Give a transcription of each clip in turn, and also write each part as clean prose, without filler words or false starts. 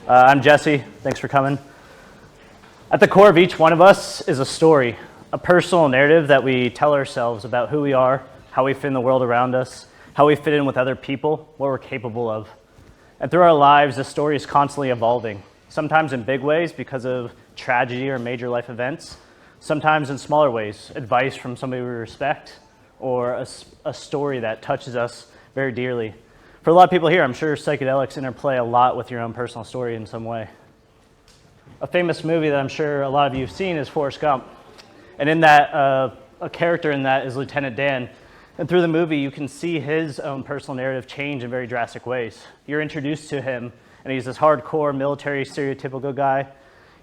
I'm Jesse. Thanks for coming. At the core of each one of us is a story, a personal narrative that we tell ourselves about who we are, how we fit in the world around us, how we fit in with other people, what we're capable of. And through our lives, the story is constantly evolving, sometimes in big ways because of tragedy or major life events, sometimes in smaller ways, advice from somebody we respect, or a story that touches us very dearly. For a lot of people here, I'm sure psychedelics interplay a lot with your own personal story in some way. A famous movie that I'm sure a lot of you have seen is Forrest Gump. And in that, a character in that is Lieutenant Dan. And through the movie, you can see his own personal narrative change in very drastic ways. You're introduced to him, and he's this hardcore military stereotypical guy.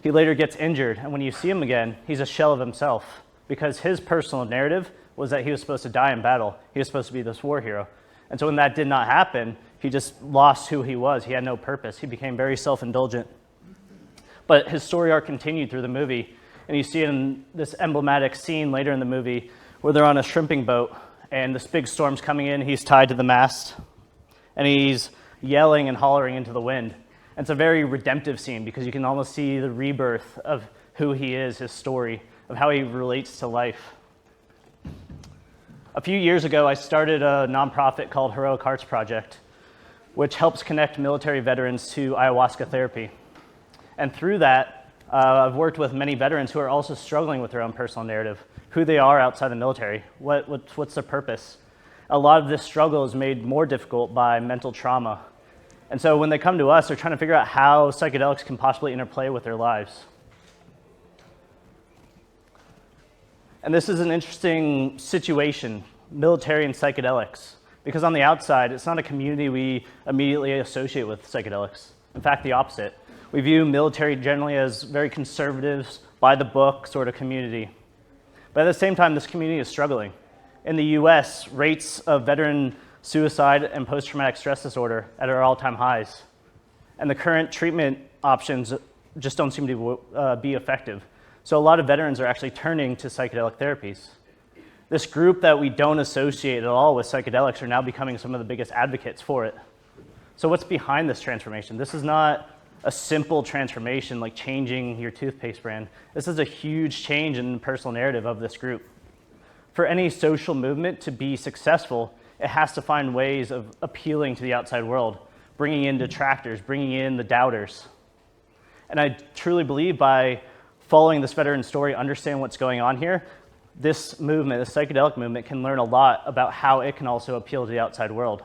He later gets injured, and when you see him again, he's a shell of himself, because his personal narrative was that he was supposed to die in battle. He was supposed to be this war hero. And so when that did not happen, he just lost who he was. He had no purpose. He became very self-indulgent. But his story arc continued through the movie, and you see it in this emblematic scene later in the movie where they're on a shrimping boat, and this big storm's coming in. He's tied to the mast, and he's yelling and hollering into the wind. And it's a very redemptive scene because you can almost see the rebirth of who he is, his story, of how he relates to life. A few years ago, I started a nonprofit called Heroic Hearts Project, which helps connect military veterans to ayahuasca therapy. And through that, I've worked with many veterans who are also struggling with their own personal narrative, who they are outside the military, what's their purpose. A lot of this struggle is made more difficult by mental trauma. And so when they come to us, they're trying to figure out how psychedelics can possibly interplay with their lives. And this is an interesting situation, military and psychedelics, because on the outside, it's not a community we immediately associate with psychedelics. In fact, the opposite. We view military generally as very conservative, by the book sort of community. But at the same time, this community is struggling. In the US, rates of veteran suicide and post-traumatic stress disorder are all-time highs. And the current treatment options just don't seem to be effective. So a lot of veterans are actually turning to psychedelic therapies. This group that we don't associate at all with psychedelics are now becoming some of the biggest advocates for it. So what's behind this transformation? This is not a simple transformation like changing your toothpaste brand. This is a huge change in the personal narrative of this group. For any social movement to be successful, it has to find ways of appealing to the outside world, bringing in detractors, bringing in the doubters. And I truly believe by following this veteran story, understand what's going on here, this movement, this psychedelic movement, can learn a lot about how it can also appeal to the outside world.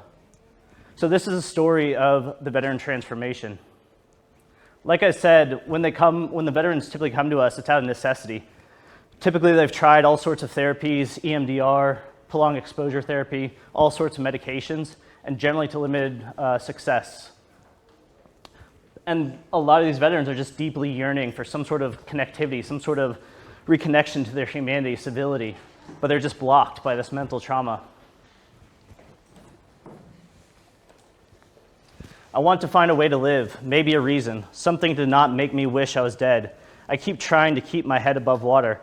So this is a story of the veteran transformation. Like I said, when the veterans typically come to us, it's out of necessity. Typically, they've tried all sorts of therapies, EMDR, prolonged exposure therapy, all sorts of medications, and generally to limited success. And a lot of these veterans are just deeply yearning for some sort of connectivity, some sort of reconnection to their humanity, civility, but they're just blocked by this mental trauma. I want to find a way to live, maybe a reason, something to not make me wish I was dead. I keep trying to keep my head above water.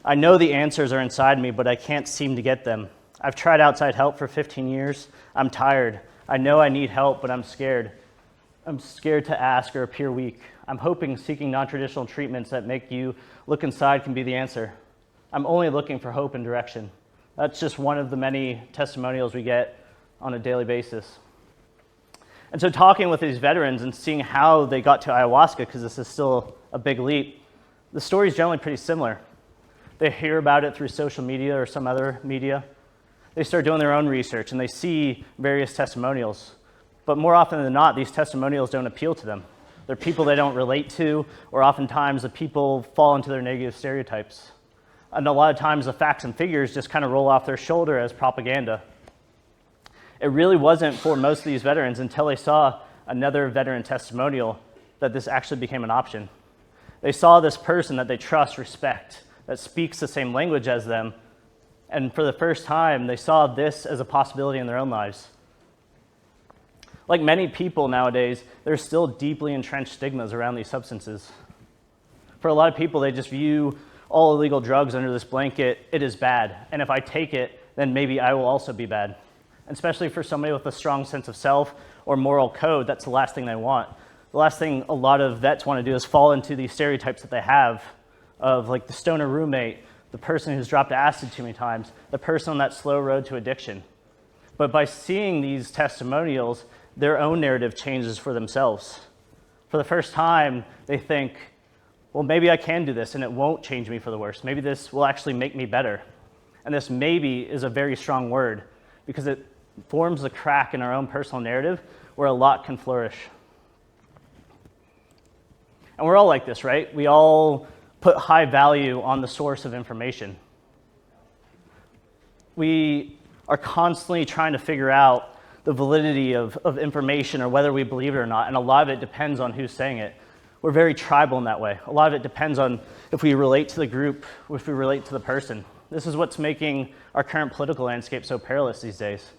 I know the answers are inside me, but I can't seem to get them. I've tried outside help for 15 years. I'm tired. I know I need help, but I'm scared. I'm scared to ask or appear weak. I'm hoping seeking non-traditional treatments that make you look inside can be the answer. I'm only looking for hope and direction. That's just one of the many testimonials we get on a daily basis. And so talking with these veterans and seeing how they got to ayahuasca, because this is still a big leap, the story is generally pretty similar. They hear about it through social media or some other media. They start doing their own research and they see various testimonials. But more often than not, these testimonials don't appeal to them. They're people they don't relate to, or oftentimes the people fall into their negative stereotypes. And a lot of times the facts and figures just kind of roll off their shoulder as propaganda. It really wasn't for most of these veterans until they saw another veteran testimonial that this actually became an option. They saw this person that they trust, respect, that speaks the same language as them, and for the first time, they saw this as a possibility in their own lives. Like many people nowadays, there's still deeply entrenched stigmas around these substances. For a lot of people, they just view all illegal drugs under this blanket, it is bad, and if I take it, then maybe I will also be bad. Especially for somebody with a strong sense of self or moral code, that's the last thing they want. the last thing a lot of vets want to do is fall into these stereotypes that they have of like the stoner roommate, the person who's dropped acid too many times, the person on that slow road to addiction. But by seeing these testimonials, their own narrative changes for themselves. For the first time, they think, well, maybe I can do this and it won't change me for the worse. Maybe this will actually make me better. And this maybe is a very strong word because it forms a crack in our own personal narrative where a lot can flourish. And we're all like this, right? We all put high value on the source of information. We are constantly trying to figure out the validity of information or whether we believe it or not, and a lot of it depends on who's saying it. We're very tribal in that way. A lot of it depends on if we relate to the group, if we relate to the person. This is what's making our current political landscape so perilous these days.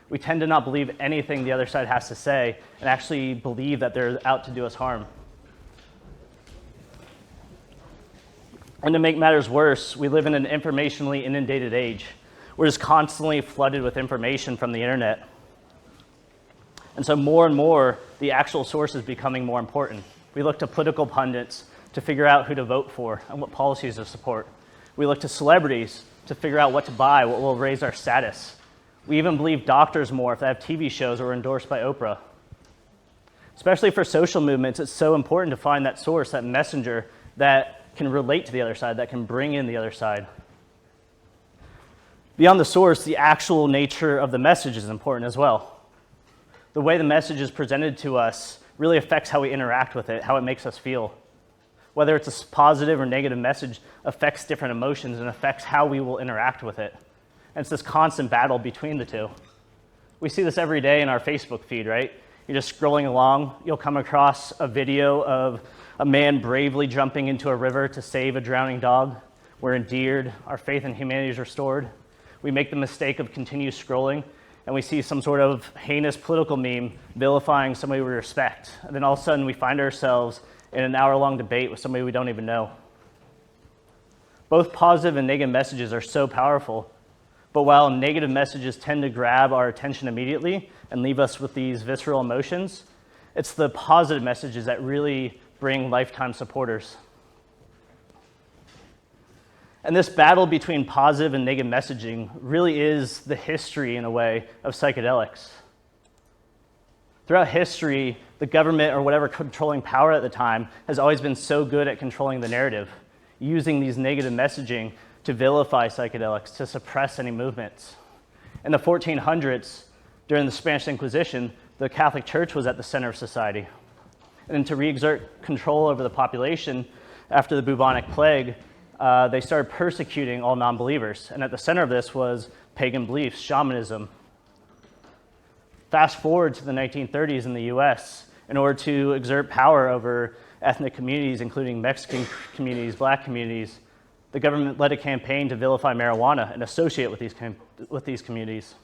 We tend to not believe anything the other side has to say and actually believe that they're out to do us harm. And to make matters worse, we live in an informationally inundated age. We're just constantly flooded with information from the internet. And so more and more, the actual source is becoming more important. We look to political pundits to figure out who to vote for and what policies to support. We look to celebrities to figure out what to buy, what will raise our status. We even believe doctors more if they have TV shows or are endorsed by Oprah. Especially for social movements, it's so important to find that source, that messenger that can relate to the other side, that can bring in the other side. Beyond the source, the actual nature of the message is important as well. The way the message is presented to us really affects how we interact with it, how it makes us feel. Whether it's a positive or negative message affects different emotions and affects how we will interact with it. And it's this constant battle between the two. We see this every day in our Facebook feed, right? You're just scrolling along, you'll come across a video of a man bravely jumping into a river to save a drowning dog. We're endeared, our faith in humanity is restored. We make the mistake of continue scrolling, and we see some sort of heinous political meme vilifying somebody we respect. And then all of a sudden we find ourselves in an hour-long debate with somebody we don't even know. Both positive and negative messages are so powerful, but while negative messages tend to grab our attention immediately and leave us with these visceral emotions, it's the positive messages that really bring lifetime supporters. And this battle between positive and negative messaging really is the history, in a way, of psychedelics. Throughout history, the government or whatever controlling power at the time has always been so good at controlling the narrative, using these negative messaging to vilify psychedelics, to suppress any movements. In the 1400s, during the Spanish Inquisition, the Catholic Church was at the center of society. And then to re-exert control over the population after the bubonic plague, they started persecuting all non-believers. And at the center of this was pagan beliefs, shamanism. Fast forward to the 1930s in the US, in order to exert power over ethnic communities, including Mexican communities, black communities, the government led a campaign to vilify marijuana and associate with these communities.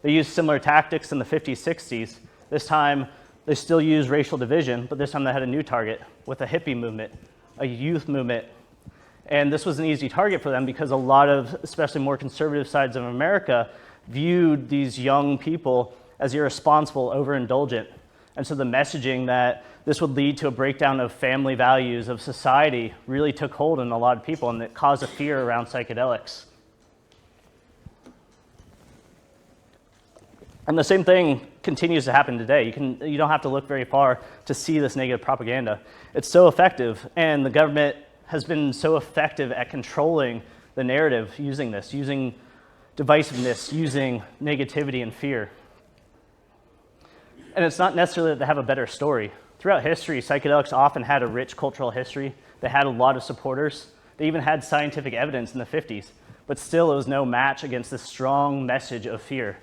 They used similar tactics in the 50s, 60s. This time, they still used racial division, but this time they had a new target with a hippie movement, a youth movement. And this was an easy target for them because a lot of, especially more conservative sides of America, viewed these young people as irresponsible, overindulgent. And so the messaging that this would lead to a breakdown of family values, of society, really took hold in a lot of people, and it caused a fear around psychedelics. And the same thing continues to happen today. You don't have to look very far to see this negative propaganda. It's so effective, and the government has been so effective at controlling the narrative using this, using divisiveness, using negativity and fear. And it's not necessarily that they have a better story. Throughout history, psychedelics often had a rich cultural history. They had a lot of supporters. They even had scientific evidence in the 50s, but still it was no match against this strong message of fear.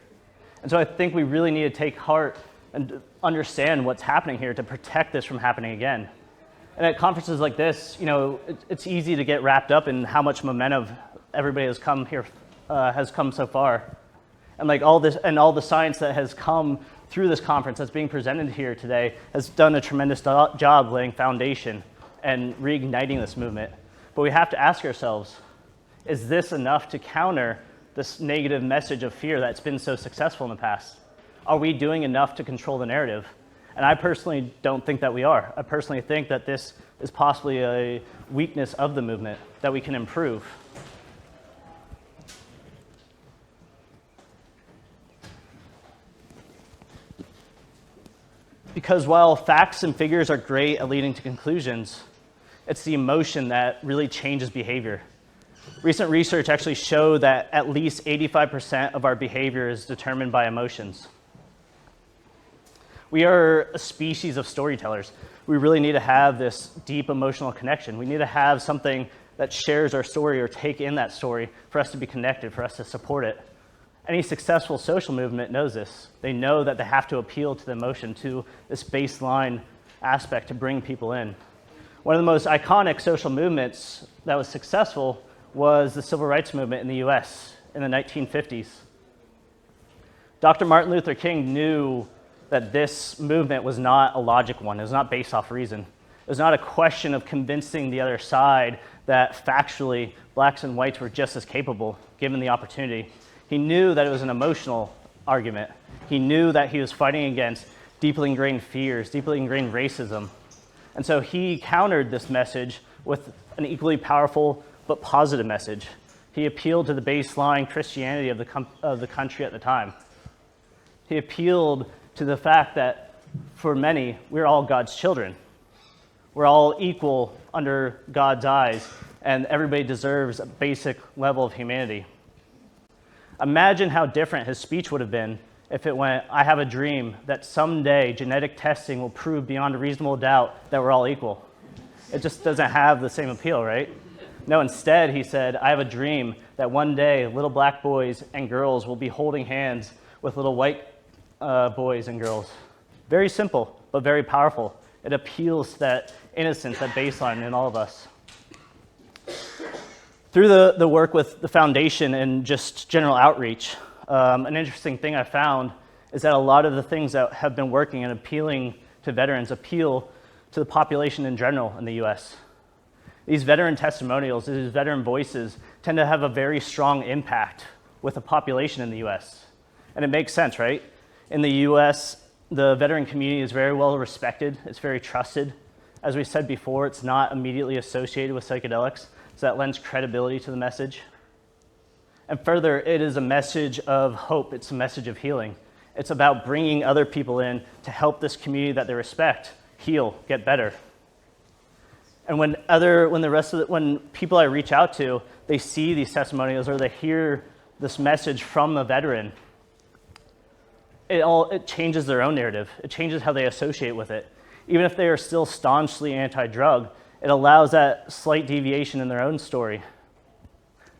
And so I think we really need to take heart and understand what's happening here to protect this from happening again. And at conferences like this, it's easy to get wrapped up in how much momentum everybody has come here, has come so far. And like all the science that has come through this conference that's being presented here today has done a tremendous job laying foundation and reigniting this movement. But we have to ask ourselves, is this enough to counter this negative message of fear that's been so successful in the past? Are we doing enough to control the narrative? And I personally don't think that we are. I personally think that this is possibly a weakness of the movement that we can improve. Because while facts and figures are great at leading to conclusions, it's the emotion that really changes behavior. Recent research actually showed that at least 85% of our behavior is determined by emotions. We are a species of storytellers. We really need to have this deep emotional connection. We need to have something that shares our story or take in that story for us to be connected, for us to support it. Any successful social movement knows this. They know that they have to appeal to the emotion, to this baseline aspect to bring people in. One of the most iconic social movements that was successful was the civil rights movement in the US in the 1950s. Dr. Martin Luther King knew that this movement was not a logic one. It was not based off reason. It was not a question of convincing the other side that factually blacks and whites were just as capable given the opportunity. He knew that it was an emotional argument. He knew that he was fighting against deeply ingrained fears, deeply ingrained racism. And so he countered this message with an equally powerful but positive message. He appealed to the baseline Christianity of the country at the time. He appealed to the fact that for many, we're all God's children. We're all equal under God's eyes, and everybody deserves a basic level of humanity. Imagine how different his speech would have been if it went, I have a dream that someday genetic testing will prove beyond a reasonable doubt that we're all equal. It just doesn't have the same appeal, right? No, instead, he said, I have a dream that one day little black boys and girls will be holding hands with little white boys and girls. Very simple, but very powerful. It appeals to that innocence, that baseline in all of us. Through the work with the foundation and just general outreach, an interesting thing I found is that a lot of the things that have been working and appealing to veterans appeal to the population in general in the US. These veteran testimonials, these veteran voices tend to have a very strong impact with the population in the US. And it makes sense, right? In the US, the veteran community is very well respected, it's very trusted. As we said before, it's not immediately associated with psychedelics, so that lends credibility to the message. And further, it is a message of hope, it's a message of healing. It's about bringing other people in to help this community that they respect heal, get better. And when people I reach out to, they see these testimonials or they hear this message from a veteran, it changes their own narrative. It changes how they associate with it. Even if they are still staunchly anti-drug, it allows that slight deviation in their own story.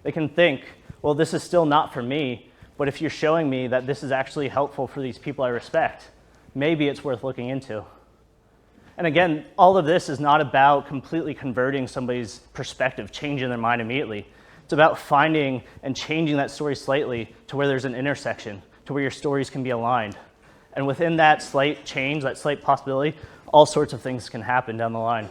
They can think, well, this is still not for me, but if you're showing me that this is actually helpful for these people I respect, maybe it's worth looking into. And again, all of this is not about completely converting somebody's perspective, changing their mind immediately. It's about finding and changing that story slightly to where there's an intersection, to where your stories can be aligned. And within that slight change, that slight possibility, all sorts of things can happen down the line.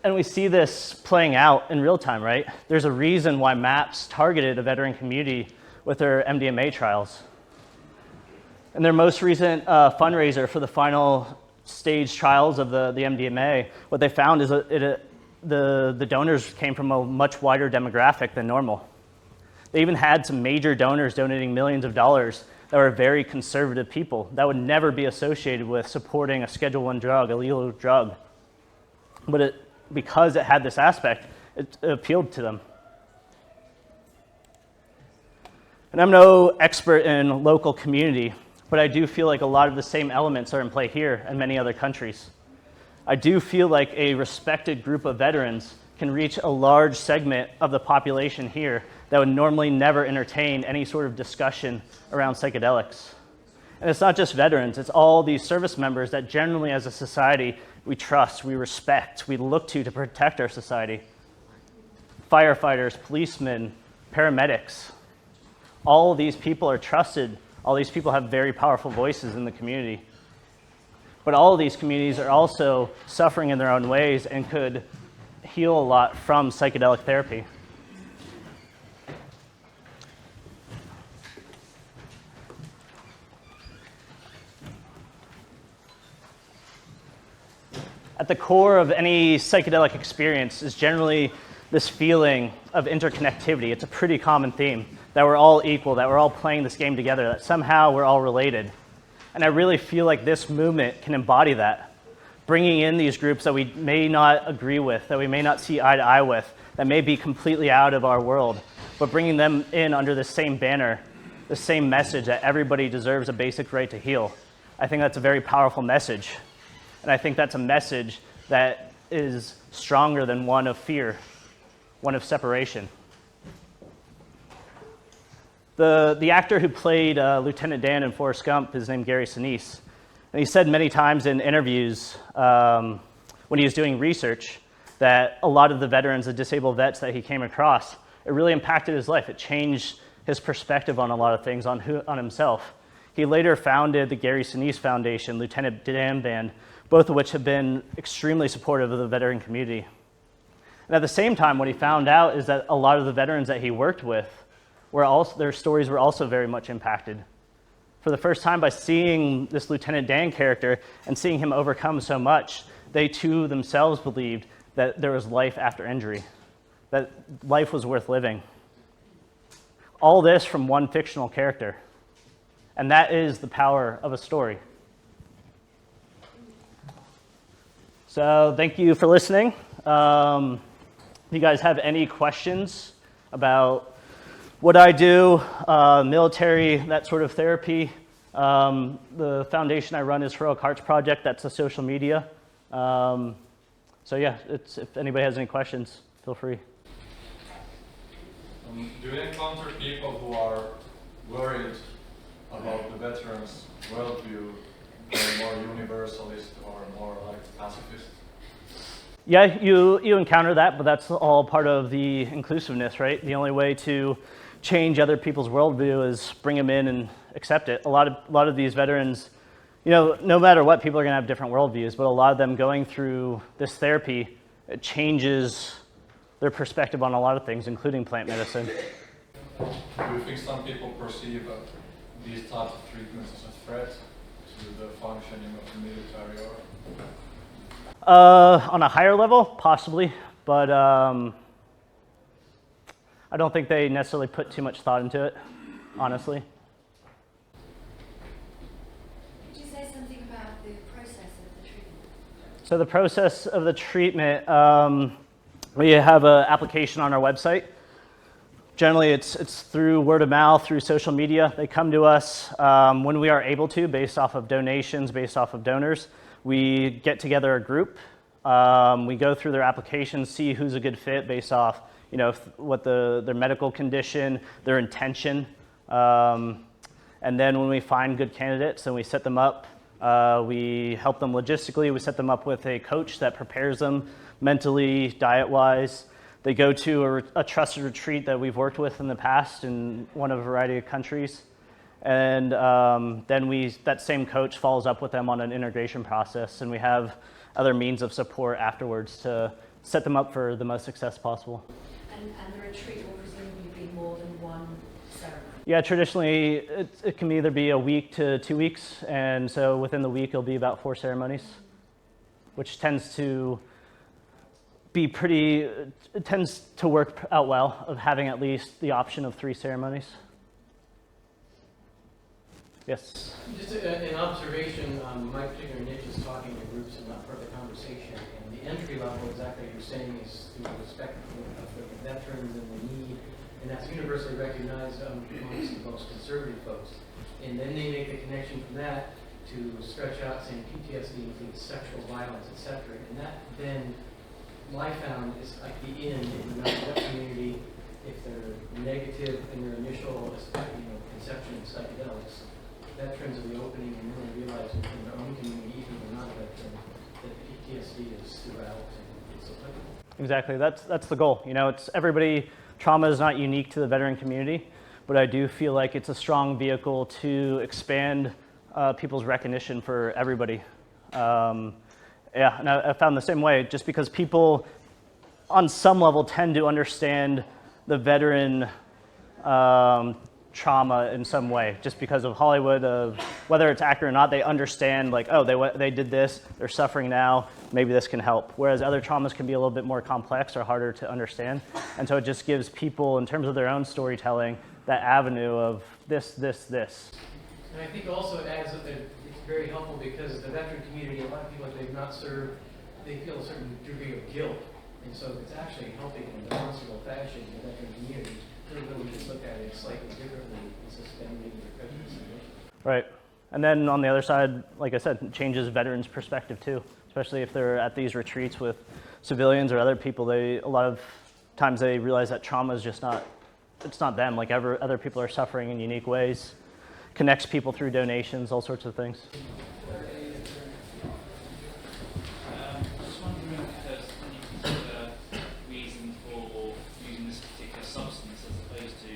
And we see this playing out in real time, right? There's a reason why MAPS targeted a veteran community with their MDMA trials. In their most recent fundraiser for the final stage trials of the MDMA, what they found is the donors came from a much wider demographic than normal. They even had some major donors donating millions of dollars that were very conservative people that would never be associated with supporting a Schedule I drug, a legal drug. But because it had this aspect, it appealed to them. And I'm no expert in local community, but I do feel like a lot of the same elements are in play here and many other countries. I do feel like a respected group of veterans can reach a large segment of the population here that would normally never entertain any sort of discussion around psychedelics. And it's not just veterans, it's all these service members that generally as a society we trust, we respect, we look to protect our society. Firefighters, policemen, paramedics. All of these people are trusted. All these people have very powerful voices in the community. But all of these communities are also suffering in their own ways and could heal a lot from psychedelic therapy. At the core of any psychedelic experience is generally this feeling of interconnectivity. It's a pretty common theme, that we're all equal, that we're all playing this game together, that somehow we're all related. And I really feel like this movement can embody that, bringing in these groups that we may not agree with, that we may not see eye to eye with, that may be completely out of our world, but bringing them in under the same banner, the same message that everybody deserves a basic right to heal. I think that's a very powerful message. And I think that's a message that is stronger than one of fear, one of separation. The actor who played Lieutenant Dan in Forrest Gump is named Gary Sinise. And he said many times in interviews when he was doing research that a lot of the veterans, the disabled vets that he came across, it really impacted his life. It changed his perspective on a lot of things, on himself. He later founded the Gary Sinise Foundation, Lieutenant Dan Band, both of which have been extremely supportive of the veteran community. And at the same time, what he found out is that a lot of the veterans that he worked with, their stories were also very much impacted. For the first time, by seeing this Lieutenant Dan character and seeing him overcome so much, they too themselves believed that there was life after injury, that life was worth living. All this from one fictional character. And that is the power of a story. So thank you for listening. If you guys have any questions about what I do, military, that sort of therapy, the foundation I run is Heroic Hearts Project. That's the social media. So yeah, if anybody has any questions, feel free. Do you encounter people who are worried about the veterans' worldview, or more universalist or more like pacifist? Yeah, you encounter that, but that's all part of the inclusiveness, right? The only way to change other people's worldview is bring them in and accept it. A lot of these veterans, no matter what, people are going to have different worldviews, but a lot of them going through this therapy, it changes their perspective on a lot of things, including plant medicine. Do you think some people perceive these types of treatments as a threat to the functioning of the military? On a higher level, possibly, but I don't think they necessarily put too much thought into it, honestly. Could you say something about the process of the treatment? So the process of the treatment, we have an application on our website. Generally, it's through word of mouth, through social media. They come to us when we are able to, based off of donations, based off of donors. We get together a group. We go through their applications, see who's a good fit based off, what their medical condition, their intention. And then when we find good candidates, then we set them up. We help them logistically. We set them up with a coach that prepares them mentally, diet-wise. They go to a trusted retreat that we've worked with in the past in a variety of countries. And then that same coach follows up with them on an integration process, and we have other means of support afterwards to set them up for the most success possible. And the retreat will presumably be more than one ceremony? Yeah, traditionally it can either be a week to 2 weeks, and so within the week it'll be about 4 ceremonies, which tends to it tends to work out well, of having at least the option of 3 ceremonies. Yes? Just an observation, my particular niche is talking to groups and not part of the conversation. And the entry level, exactly what you're saying, is through the respect for the veterans and the need. And that's universally recognized amongst the most conservative folks. And then they make the connection from that to stretch out saying PTSD includes sexual violence, etc. And that then, I found, is like the end in the mental health community. If they're negative in their initial conception of psychedelics, veterans are the opening, and then they realize in their own community, even if they're not a veteran, that PTSD is throughout and it's applicable. Exactly, that's the goal. It's everybody. Trauma is not unique to the veteran community, but I do feel like it's a strong vehicle to expand people's recognition for everybody. Yeah, and I found the same way, just because people on some level tend to understand the veteran trauma in some way, just because of Hollywood, of whether it's accurate or not. They understand, like, oh, they did this, they're suffering now, maybe this can help. Whereas other traumas can be a little bit more complex or harder to understand. And so it just gives people, in terms of their own storytelling, that avenue of this. And I think also it adds, it's very helpful because the veteran community, a lot of people that they've not served, they feel a certain degree of guilt. And so it's actually helping in a demonstrable fashion in the veteran community. Really, we just look at it slightly differently and suspend maybe their prejudice. Right. And then on the other side, like I said, it changes veterans' perspective too, especially if they're at these retreats with civilians or other people. A lot of times they realize that trauma is just not, it's not them. Like other people are suffering in unique ways. Connects people through donations, all sorts of things. Just wondering if there's any particular reason for using this particular substance as opposed to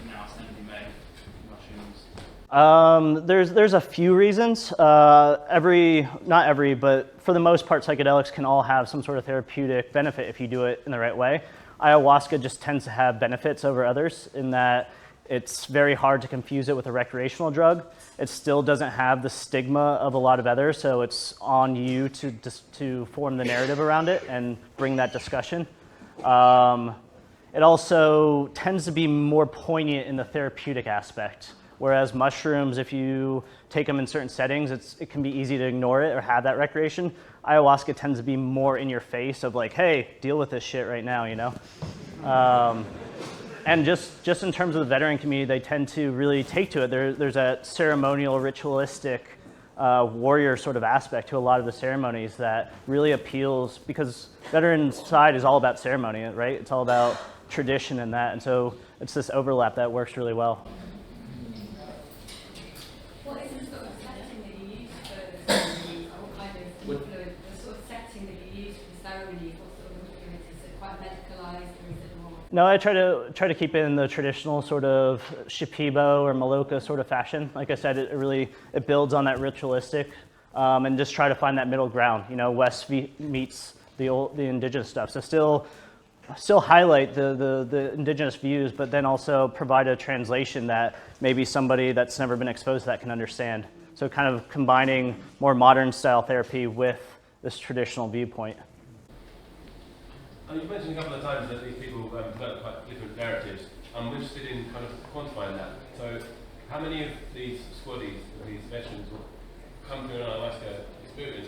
mouse, MDMA, mushrooms? There's a few reasons. Not every, but for the most part, psychedelics can all have some sort of therapeutic benefit if you do it in the right way. Ayahuasca just tends to have benefits over others in that it's very hard to confuse it with a recreational drug. It still doesn't have the stigma of a lot of others, so it's on you to form the narrative around it and bring that discussion. It also tends to be more poignant in the therapeutic aspect, whereas mushrooms, if you take them in certain settings, it can be easy to ignore it or have that recreation. Ayahuasca tends to be more in your face of like, hey, deal with this shit right now, you know? And just in terms of the veteran community, they tend to really take to it. There's a ceremonial, ritualistic, warrior sort of aspect to a lot of the ceremonies that really appeals, because veteran side is all about ceremony, right? It's all about tradition and that. And so it's this overlap that works really well. What is the sort of setting that you use for ceremonies? What kind of influence, the sort of setting that you use for ceremonies? What sort of influence? Is it quite medicalized or is it more? No, I try to keep it in the traditional sort of Shipibo or Maloka sort of fashion. Like I said, it builds on that ritualistic, and just try to find that middle ground. You know, West meets the indigenous stuff. So still highlight the indigenous views, but then also provide a translation that maybe somebody that's never been exposed to that can understand. So kind of combining more modern style therapy with this traditional viewpoint. You've mentioned a couple of times that these people develop quite different narratives. I'm interested in kind of quantifying that. So how many of these squaddies, these veterans, will come through an ayahuasca experience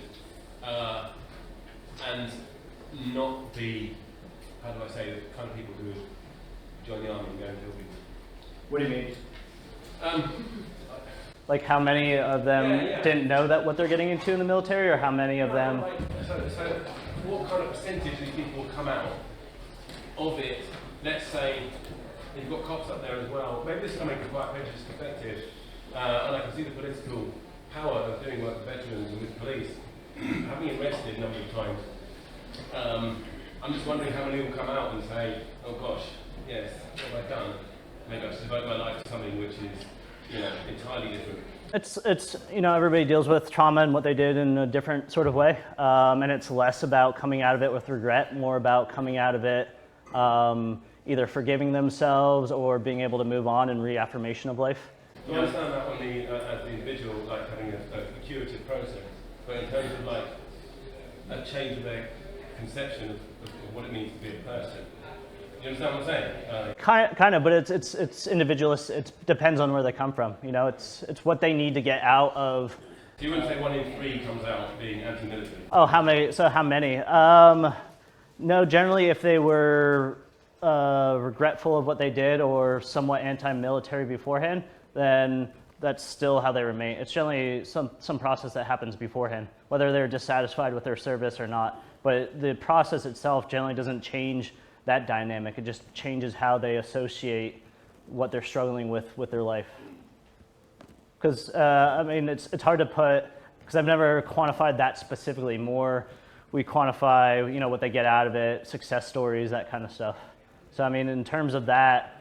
and not be, how do I say, the kind of people who would join the army and go and kill people? What do you mean? Like how many of them didn't know that what they're getting into in the military, or how many of them? So what kind of percentage of these people will come out of it? Let's say you've got cops up there as well. Maybe this is coming from quite a prejudiced perspective, and I can see the political power of doing work with veterans and with police, having arrested a number of times. I'm just wondering how many will come out and say, oh gosh, yes, what have I done? Maybe I should devote my life to something which is, entirely different. It's everybody deals with trauma and what they did in a different sort of way, and it's less about coming out of it with regret, more about coming out of it either forgiving themselves or being able to move on and reaffirmation of life. I understand that on as the individual, like having a curative process, but in terms of like a change of their conception of what it means to be a person. You understand what I'm saying? Kind of, but it's individualist. It depends on where they come from. It's what they need to get out of. So you wouldn't say 1 in 3 comes out being anti-military? Oh, how many? So how many? No, generally, if they were regretful of what they did or somewhat anti-military beforehand, then that's still how they remain. It's generally some process that happens beforehand, whether they're dissatisfied with their service or not. But the process itself generally doesn't change that dynamic. It just changes how they associate what they're struggling with their life. Because it's hard to put, because I've never quantified that specifically. More, we quantify what they get out of it, success stories, that kind of stuff. So in terms of that,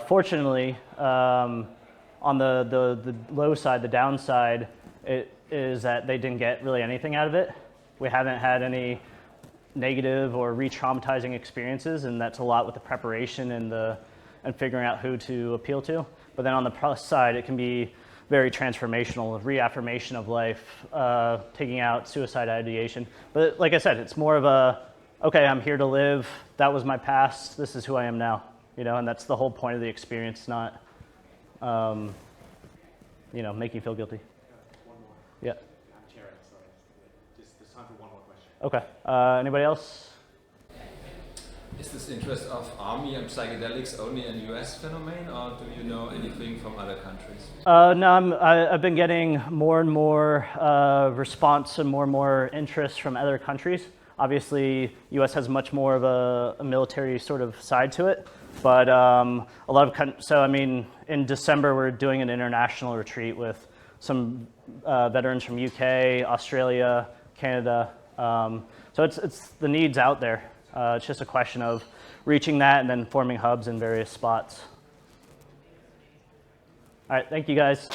fortunately, on the low side, the downside, it is that they didn't get really anything out of it. We haven't had any negative or re-traumatizing experiences, and that's a lot with the preparation and the and figuring out who to appeal to. But then on the plus side, it can be very transformational, reaffirmation of life, taking out suicide ideation. But like I said, it's more of a, okay, I'm here to live. That was my past. This is who I am now. And that's the whole point of the experience, not, make you feel guilty. One more. Yeah. I'm Chair, sorry. There's time for one more question. Okay. Anybody else? Is this interest of army and psychedelics only a US phenomenon, or do you know anything from other countries? No, I've been getting more and more response and more interest from other countries. Obviously, US has much more of a military sort of side to it, but a lot of in December we're doing an international retreat with some veterans from UK, Australia, Canada. So it's the needs out there. It's just a question of reaching that and then forming hubs in various spots. All right, thank you guys.